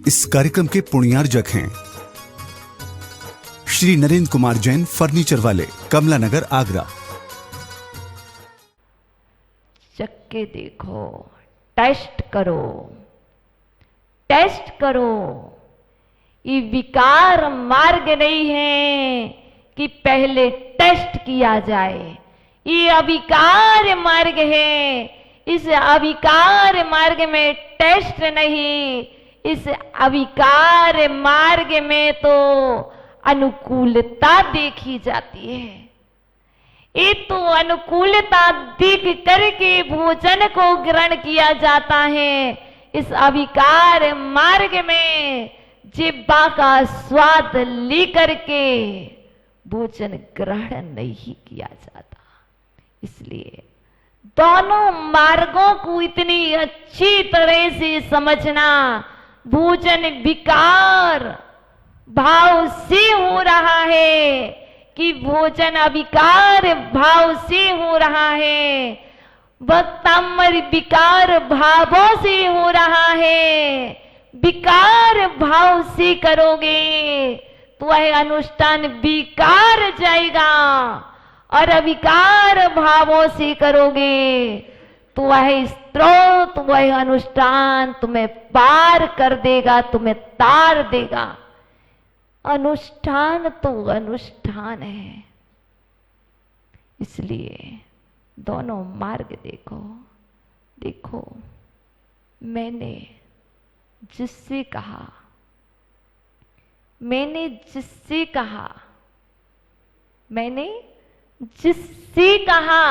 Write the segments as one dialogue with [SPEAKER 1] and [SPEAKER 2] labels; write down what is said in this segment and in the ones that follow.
[SPEAKER 1] इस कार्यक्रम के पुण्यार्जक हैं श्री नरेंद्र कुमार जैन, फर्नीचर वाले, कमला नगर, आगरा।
[SPEAKER 2] चक्के देखो, टेस्ट करो, टेस्ट करो। ये विकार मार्ग नहीं है कि पहले टेस्ट किया जाए, ये अविकार मार्ग है। इस अविकार मार्ग में टेस्ट नहीं, इस अविकार मार्ग में तो अनुकूलता देखी जाती है। ये तो अनुकूलता देख करके भोजन को ग्रहण किया जाता है। इस अविकार मार्ग में जिह्वा का स्वाद लेकर के भोजन ग्रहण नहीं किया जाता। इसलिए दोनों मार्गों को इतनी अच्छी तरह से समझना। भोजन विकार भाव से हो रहा है कि भोजन अविकार भाव से हो रहा है, वक्तामर विकार भावों से हो रहा है। विकार भाव से करोगे तो वह अनुष्ठान विकार जाएगा, और अविकार भावों से करोगे तो वह स्त्रोत, वह अनुष्ठान तुम्हें पार कर देगा, तुम्हें तार देगा। अनुष्ठान तो अनुष्ठान है। इसलिए दोनों मार्ग देखो। देखो, मैंने जिससे कहा, मैंने जिससे कहा, मैंने जिससे कहा,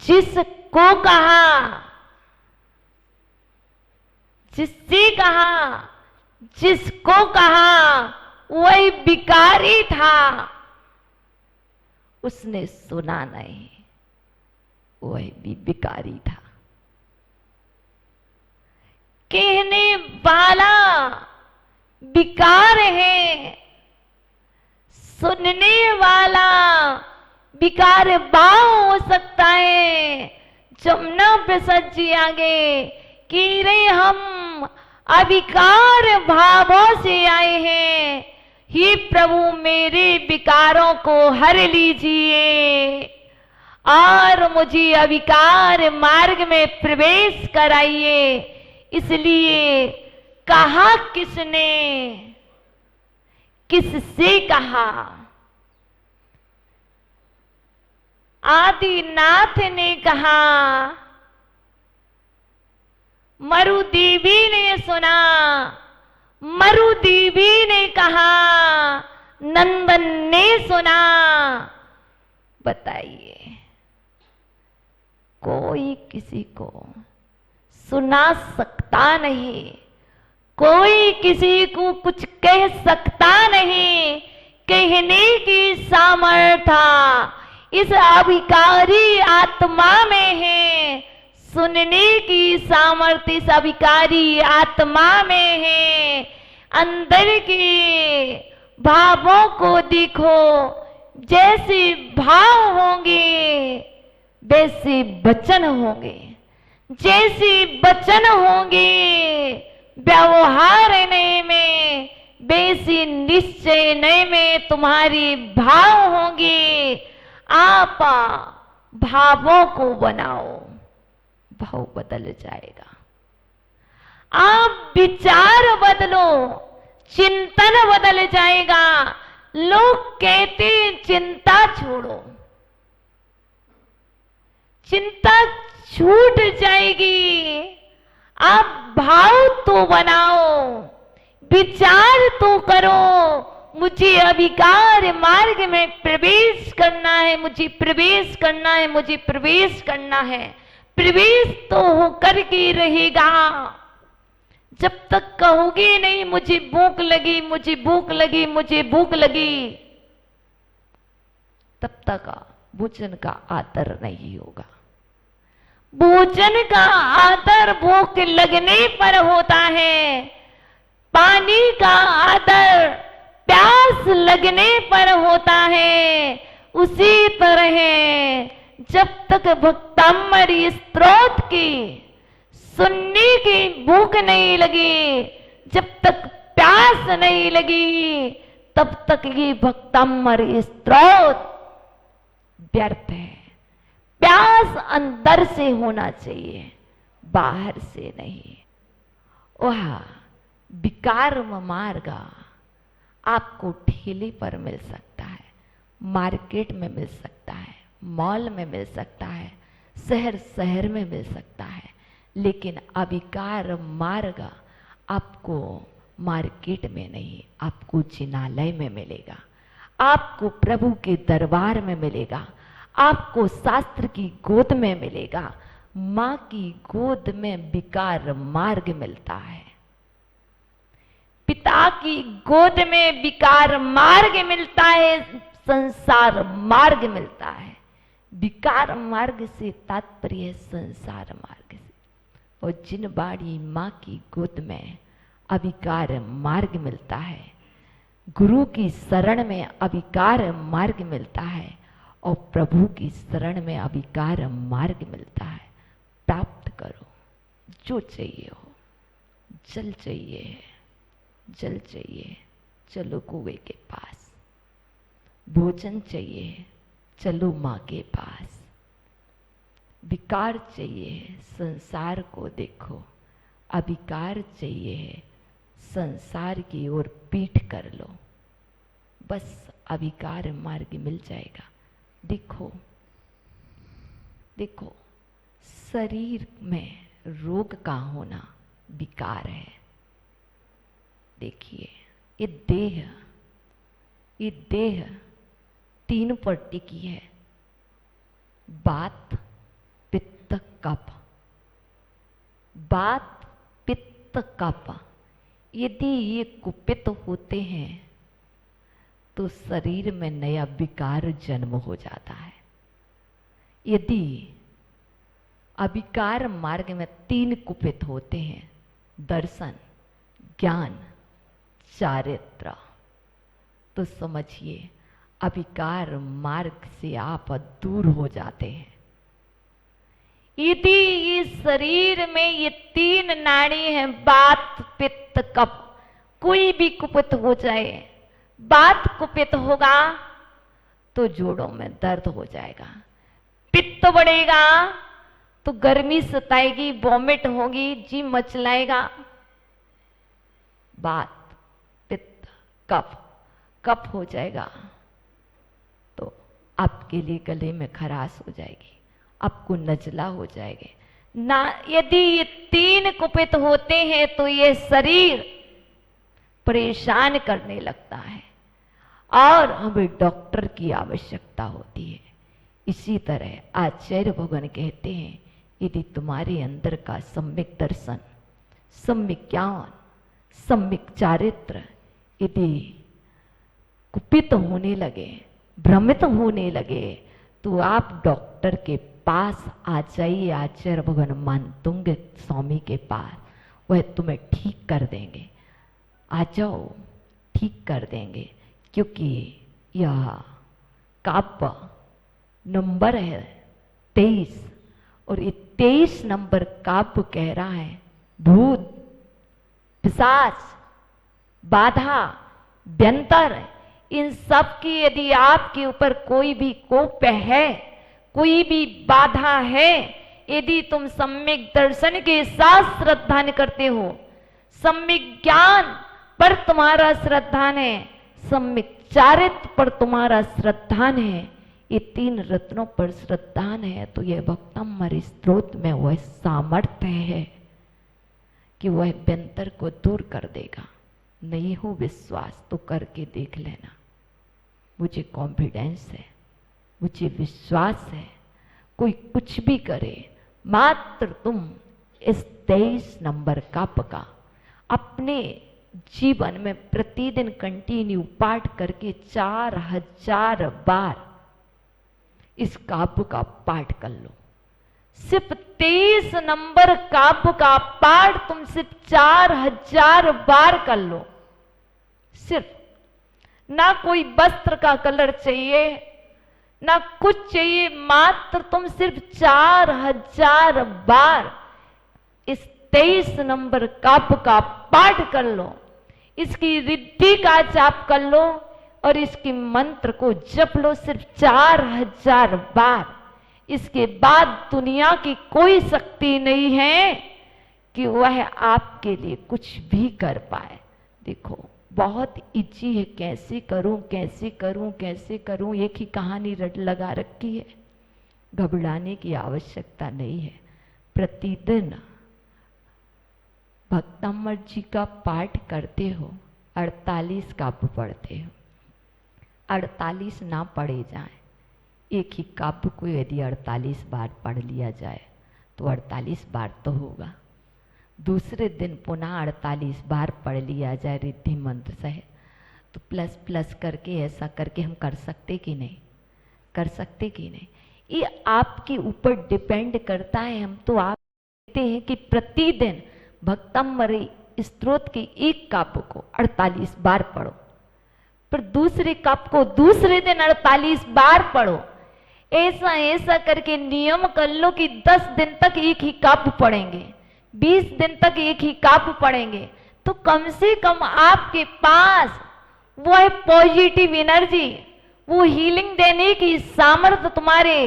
[SPEAKER 2] जिसको कहा, जिससे कहा, जिसको कहा, वही विकारी था। उसने सुना नहीं, वही भी विकारी था। कहने वाला विकार है, सुनने वाला विकार भाव हो सकता है। जमुना प्रसाद जी आगे कि रे हम अविकार भावों से आए हैं, हे प्रभु मेरे विकारों को हर लीजिए और मुझे अविकार मार्ग में प्रवेश कराइए। इसलिए कहा किसने, किससे कहा? आदिनाथ ने कहा, मरु देवी ने सुना, मरु देवी ने कहा, नंदन ने सुना। बताइए, कोई किसी को सुना सकता नहीं, कोई किसी को कुछ कह सकता नहीं। कहने की सामर्थ्य इस अविकारी आत्मा में है, सुनने की सामर्थ्य इस अविकारी आत्मा में है। अंदर के भावों को देखो, जैसे भाव होंगे वैसे वचन होंगे, जैसे वचन होंगे व्यवहार नए में, वैसे निश्चय नए में तुम्हारी भाव होंगे। आप भावों को बनाओ, भाव बदल जाएगा। आप विचार बदलो, चिंतन बदल जाएगा। लोग कहते चिंता छोड़ो, चिंता छूट जाएगी। आप भाव तो बनाओ, विचार तो करो। मुझे अविकार मार्ग में प्रवेश करना है, मुझे प्रवेश करना है, मुझे प्रवेश करना है। प्रवेश तो होकर के रहेगा। जब तक कहोगे नहीं मुझे भूख लगी, मुझे भूख लगी, मुझे भूख लगी, तब तक भोजन का आदर नहीं होगा। भोजन का आदर भूख लगने पर होता है, पानी का आदर प्यास लगने पर होता है। उसी तरह जब तक भक्तामरी स्त्रोत की सुनने की भूख नहीं लगी, जब तक प्यास नहीं लगी तब तक ये भक्तामृत स्रोत व्यर्थ है। प्यास अंदर से होना चाहिए, बाहर से नहीं। वह विकार मार्ग आपको ठेले पर मिल सकता है, मार्केट में मिल सकता है, मॉल में मिल सकता है, शहर शहर में मिल सकता है, लेकिन अविकार मार्ग आपको मार्केट में नहीं, आपको जिनालय में मिलेगा, आपको प्रभु के दरबार में मिलेगा, आपको शास्त्र की गोद में मिलेगा। मां की गोद में विकार मार्ग मिलता है, पिता की गोद में विकार मार्ग मिलता है, संसार मार्ग मिलता है। विकार मार्ग से तात्पर्य है संसार मार्ग से। और जिन बाड़ी मां की गोद में अविकार मार्ग मिलता है, गुरु की शरण में अविकार मार्ग मिलता है, और प्रभु की शरण में अविकार मार्ग मिलता है। प्राप्त करो जो चाहिए हो। जल चाहिए, जल चाहिए, चलो कुएं के पास। भोजन चाहिए, चलो मां के पास। विकार चाहिए, संसार को देखो। अविकार चाहिए, संसार की ओर पीठ कर लो। बस अविकार मार्ग मिल जाएगा। देखो देखो, शरीर में रोग का होना विकार है। देखिए, ये देह तीन पर टिकी है, बात पित्त कफ। बात पित्त कफ यदि ये कुपित होते हैं तो शरीर में नया विकार जन्म हो जाता है। यदि अविकार मार्ग में तीन कुपित होते हैं, दर्शन, ज्ञान, चारित्र, तो समझिए अविकार मार्ग से आप दूर हो जाते हैं। यदि इस शरीर में ये तीन नाड़ी हैं, बात पित्त कफ, कोई भी कुपित हो जाए, बात कुपित होगा तो जोड़ों में दर्द हो जाएगा, पित्त बढ़ेगा तो गर्मी सताएगी, वॉमिट होगी, जी मचलाएगा। बात पित्त कफ, कफ हो जाएगा तो आपके लिए गले में खराश हो जाएगी, आपको नजला हो जाएगी ना। यदि ये तीन कुपित होते हैं तो ये शरीर परेशान करने लगता है और हमें डॉक्टर की आवश्यकता होती है। इसी तरह आचार्य भगवान कहते हैं, यदि तुम्हारे अंदर का सम्यक दर्शन, सम्यक ज्ञान, सम्यक चारित्र यदि कुपित होने लगे, भ्रमित होने लगे, तो आप डॉक्टर के पास आ जाइए, आचार्य भगवान मानतुंग स्वामी के पास, वह तुम्हें ठीक कर देंगे। आ जाओ, ठीक कर देंगे, क्योंकि यह काव्य नंबर है 23 और ये 23 नंबर काव्य कह रहा है भूत, पिशाच, बाधा, व्यंतर, इन सब की यदि आपके ऊपर कोई भी कोप है, कोई भी बाधा है, यदि तुम सम्यक दर्शन के साथ श्रद्धान करते हो, सम्यक ज्ञान पर तुम्हारा श्रद्धान है, सम्यक चारित्र पर तुम्हारा श्रद्धान है, ये तीन रत्नों पर श्रद्धान है, तो यह भक्तामृत स्रोत में वह सामर्थ्य है कि वह व्यंतर को दूर कर देगा। नहीं हो विश्वास तो करके देख लेना। मुझे कॉन्फिडेंस है, मुझे विश्वास है, कोई कुछ भी करे, मात्र तुम इस 23 नंबर का पका अपने जीवन में प्रतिदिन कंटिन्यू पाठ करके 4000 बार इस काव्य का पाठ कर लो। सिर्फ 23 नंबर काव्य का पाठ तुम सिर्फ 4000 बार कर लो। सिर्फ, ना कोई वस्त्र का कलर चाहिए, ना कुछ चाहिए, मात्र तुम सिर्फ 4000 बार इस 23 नंबर काव्य का पाठ कर लो, इसकी रिद्धि का जाप कर लो और इसके मंत्र को जप लो सिर्फ 4000 बार। इसके बाद दुनिया की कोई शक्ति नहीं है कि वह आपके लिए कुछ भी कर पाए। देखो बहुत इजी है, कैसे करूं कैसे करूं कैसे करूं, एक ही कहानी रट लगा रखी है। घबराने की आवश्यकता नहीं है। प्रतिदिन भक्तमर जी का पाठ करते हो, 48 काव्य पढ़ते हो, 48 ना पढ़े जाए, एक ही काव्य को यदि 48 बार पढ़ लिया जाए तो 48 बार तो होगा। दूसरे दिन पुनः 48 बार पढ़ लिया जाए रिद्धि मंत्र से, तो प्लस प्लस करके ऐसा करके हम कर सकते कि नहीं, कर सकते कि नहीं, ये आपके ऊपर डिपेंड करता है। हम तो आप कहते हैं कि प्रतिदिन भक्तमरी स्तोत्र के एक काव्य को 48 बार पढ़ो, पर दूसरे काव्य को दूसरे दिन 48 बार पढ़ो। ऐसा ऐसा करके नियम कर लो कि 10 दिन तक एक ही काव्य पढ़ेंगे, 20 दिन तक एक ही काव्य पढ़ेंगे, तो कम से कम आपके पास वो है पॉजिटिव एनर्जी, वो हीलिंग देने की सामर्थ्य तुम्हारे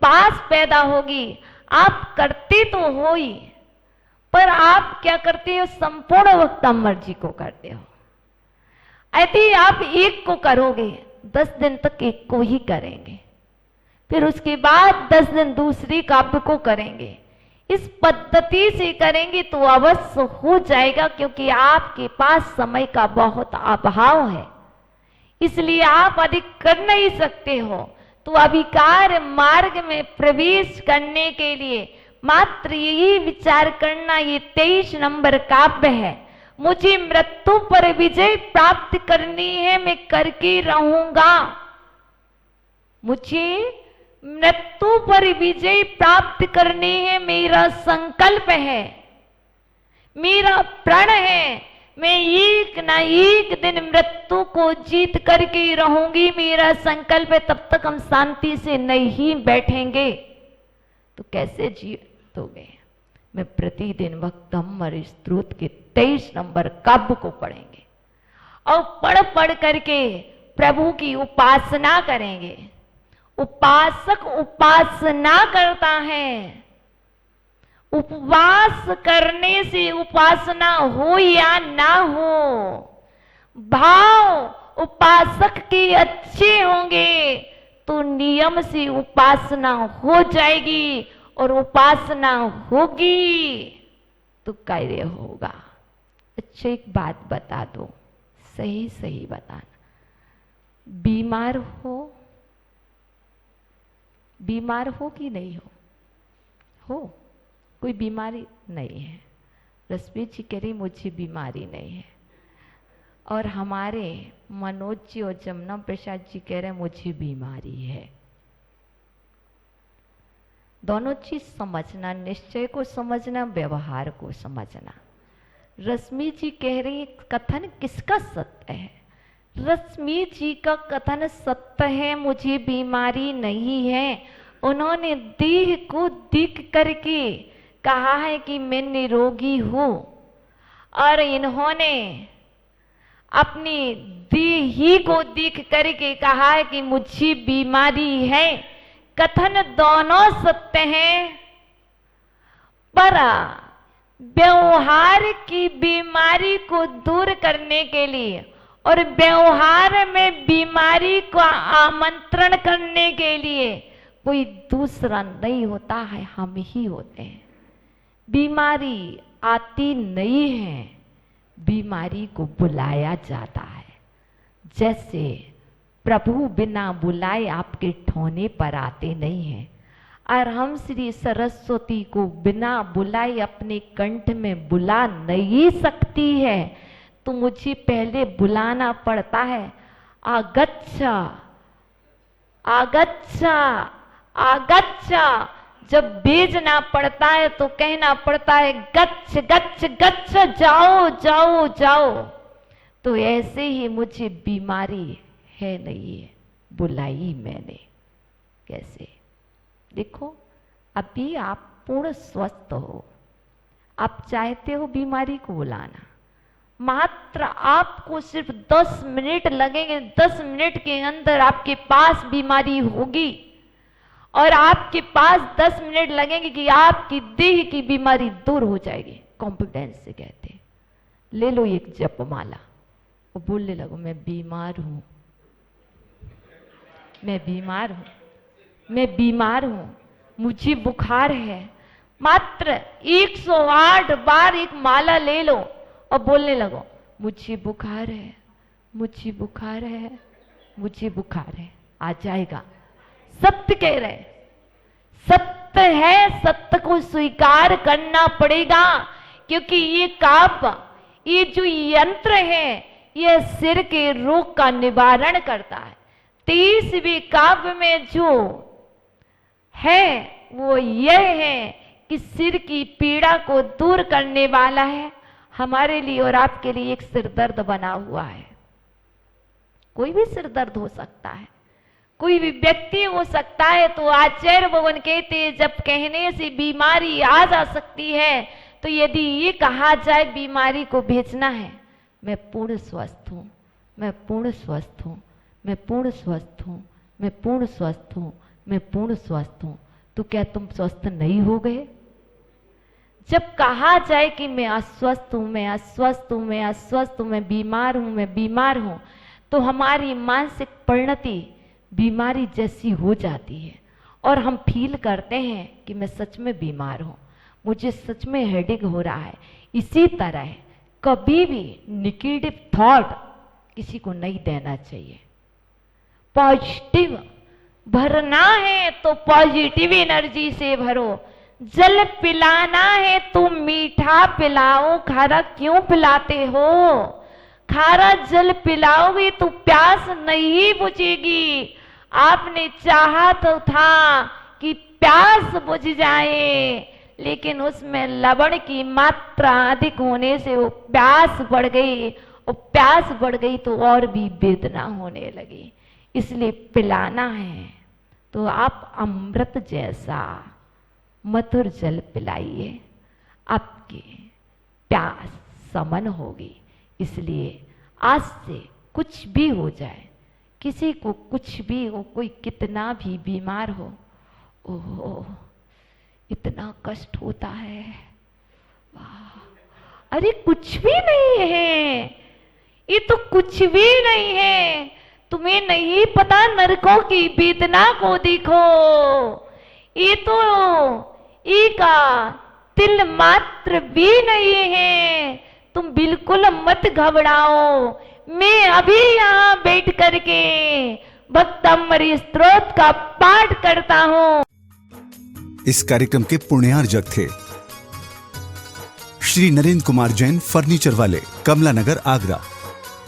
[SPEAKER 2] पास पैदा होगी। आप करते तो हो ही, पर आप क्या करते हो, संपूर्ण भक्तमर जी को करते हो। यदि आप एक को करोगे 10 दिन तक एक को ही करेंगे, फिर उसके बाद 10 दिन दूसरी काव्य को करेंगे। इस पद्धति से करेंगे तो अवश्य हो जाएगा, क्योंकि आपके पास समय का बहुत अभाव है, इसलिए आप अधिक कर नहीं सकते हो। तो अभिकार मार्ग में प्रवेश करने के लिए मात्र यही विचार करना, ये 23 नंबर काव्य है। मुझे मृत्यु पर विजय प्राप्त करनी है, मैं करके रहूंगा। मुझे मृत्यु पर विजय प्राप्त करनी है, मेरा संकल्प है, मेरा प्रण है। मैं एक ना एक दिन मृत्यु को जीत करके रहूंगी, मेरा संकल्प है। तब तक हम शांति से नहीं बैठेंगे तो कैसे जीतोगे। मैं प्रतिदिन भक्तमर स्तोत्र के 23 नंबर काव्य को पढ़ेंगे और पढ़ पढ़ करके प्रभु की उपासना करेंगे। उपासक उपासना करता है, उपवास करने से उपासना हो या ना हो, भाव उपासक के अच्छे होंगे तो नियम से उपासना हो जाएगी, और उपासना होगी तो कार्य होगा। अच्छा एक बात बता दो, सही सही बताना, बीमार हो कि नहीं हो? कोई बीमारी नहीं है। रश्मि जी कह रही मुझे बीमारी नहीं है, और हमारे मनोज जी और जमुना प्रसाद जी कह रहे मुझे बीमारी है। दोनों चीज समझना, निश्चय को समझना, व्यवहार को समझना। रश्मि जी कह रही कथन किसका सत्य है? रश्मि जी का कथन सत्य है, मुझे बीमारी नहीं है। उन्होंने देह को देख करके कहा है कि मैं निरोगी हूं, और इन्होंने अपनी देह ही को देख करके कहा है कि मुझे बीमारी है। कथन दोनों सत्य हैं, पर व्यवहार की बीमारी को दूर करने के लिए और व्यवहार में बीमारी को आमंत्रण करने के लिए कोई दूसरा नहीं होता है, हम ही होते हैं। बीमारी आती नहीं है, बीमारी को बुलाया जाता है। जैसे प्रभु बिना बुलाए आपके ठोने पर आते नहीं हैं, और हम श्री सरस्वती को बिना बुलाए अपने कंठ में बुला नहीं सकती है, तो मुझे पहले बुलाना पड़ता है, आगच्छा आगच्छा आगच्छा। जब भेजना पड़ता है तो कहना पड़ता है गच्छ गच्छ गच्छ, जाओ जाओ जाओ। तो ऐसे ही मुझे बीमारी है नहीं है, बुलाई मैंने। कैसे? देखो अभी आप पूर्ण स्वस्थ हो, आप चाहते हो बीमारी को बुलाना, मात्र आपको सिर्फ 10 मिनट लगेंगे। 10 मिनट के अंदर आपके पास बीमारी होगी और आपके पास 10 मिनट लगेंगे कि आपकी देह की बीमारी दूर हो जाएगी। कॉन्फिडेंस से कहते हैं, ले लो एक जपमाला और बोलने लगो, मैं बीमार हूं, मैं बीमार हूं, मैं बीमार हूं, मुझे बुखार है। मात्र 108 बार एक माला ले लो और बोलने लगो, मुझे बुखार है, मुझे बुखार है, मुझे बुखार है। आ जाएगा। सत्य कह रहे, सत्य है, सत्य को स्वीकार करना पड़ेगा। क्योंकि ये काव्य, ये जो यंत्र है, यह सिर के रोग का निवारण करता है। 23वें काव्य में जो है वो यह है कि सिर की पीड़ा को दूर करने वाला है। हमारे लिए और आपके लिए एक सिर दर्द बना हुआ है। कोई भी सिर दर्द हो सकता है, कोई भी व्यक्ति हो सकता है। तो आचार्य भगवान कहते हैं, जब कहने से बीमारी आ जा सकती है, तो यदि ये कहा जाए बीमारी को भेजना है, मैं पूर्ण स्वस्थ हूं, मैं पूर्ण स्वस्थ हूं, मैं पूर्ण स्वस्थ हूं, मैं पूर्ण स्वस्थ हूं, मैं पूर्ण स्वस्थ हूं, तो क्या तुम स्वस्थ नहीं हो गए? जब कहा जाए कि मैं अस्वस्थ हूं, मैं अस्वस्थ हूं, मैं अस्वस्थ हूं, मैं बीमार हूं, मैं बीमार हूं, तो हमारी मानसिक परिणति बीमारी जैसी हो जाती है और हम फील करते हैं कि मैं सच में बीमार हूं, मुझे सच में हेडेक हो रहा है। इसी तरह कभी भी नेगेटिव थॉट किसी को नहीं देना चाहिए। पॉजिटिव भरना है तो पॉजिटिव एनर्जी से भरो। जल पिलाना है तो मीठा पिलाओ, खारा क्यों पिलाते हो? खारा जल पिलाओगे तो प्यास नहीं बुझेगी। आपने चाहा तो था कि प्यास बुझ जाए, लेकिन उसमें लवण की मात्रा अधिक होने से वो प्यास बढ़ गई, और प्यास बढ़ गई तो और भी वेदना होने लगी। इसलिए पिलाना है तो आप अमृत जैसा मधुर जल पिलाइए, आपकी प्यास समन होगी। इसलिए आज से कुछ भी हो जाए, किसी को कुछ भी हो, कोई कितना भी बीमार हो, ओहो इतना कष्ट होता है, वाह, अरे कुछ भी नहीं है, ये तो कुछ भी नहीं है। तुम्हें नहीं पता नरकों की वेदना को देखो, ये तो एक तिल मात्र भी नहीं है। तुम बिल्कुल मत घबराओ, मैं अभी यहाँ बैठ करके भक्तमरी स्तोत्र का पाठ करता हूँ।
[SPEAKER 1] इस कार्यक्रम के पुण्यार्जक थे श्री नरेंद्र कुमार जैन, फर्नीचर वाले, कमला नगर, आगरा।